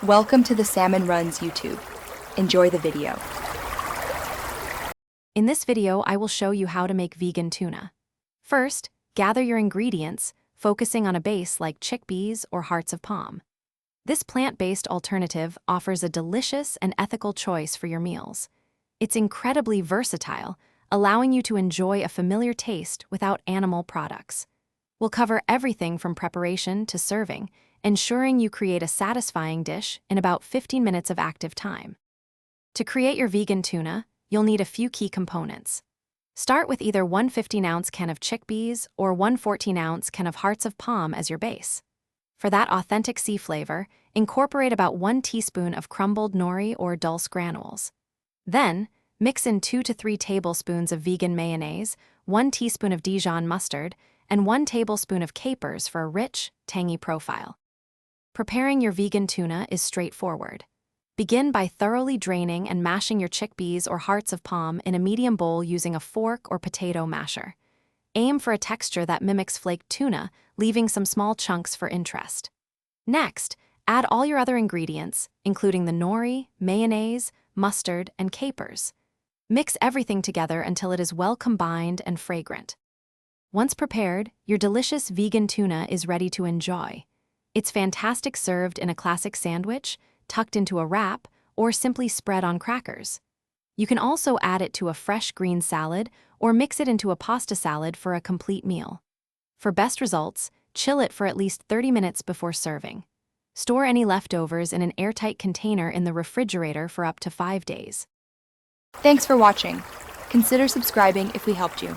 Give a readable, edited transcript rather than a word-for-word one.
Welcome to the Salmon Runs YouTube. Enjoy the video. In this video, I will show you how to make vegan tuna. First, gather your ingredients, focusing on a base like chickpeas or hearts of palm. This plant-based alternative offers a delicious and ethical choice for your meals. It's incredibly versatile, allowing you to enjoy a familiar taste without animal products. We'll cover everything from preparation to serving, ensuring you create a satisfying dish in about 15 minutes of active time. To create your vegan tuna, you'll need a few key components. Start with either one 15-ounce can of chickpeas or one 14-ounce can of hearts of palm as your base. For that authentic sea flavor, incorporate about 1 teaspoon of crumbled nori or dulse granules. Then, mix in 2 to 3 tablespoons of vegan mayonnaise, 1 teaspoon of Dijon mustard, and 1 tablespoon of capers for a rich, tangy profile. Preparing your vegan tuna is straightforward. Begin by thoroughly draining and mashing your chickpeas or hearts of palm in a medium bowl using a fork or potato masher. Aim for a texture that mimics flaked tuna, leaving some small chunks for interest. Next, add all your other ingredients, including the nori, mayonnaise, mustard, and capers. Mix everything together until it is well combined and fragrant. Once prepared, your delicious vegan tuna is ready to enjoy. It's fantastic served in a classic sandwich, tucked into a wrap, or simply spread on crackers. You can also add it to a fresh green salad or mix it into a pasta salad for a complete meal. For best results, chill it for at least 30 minutes before serving. Store any leftovers in an airtight container in the refrigerator for up to 5 days. Thanks for watching. Consider subscribing if we helped you.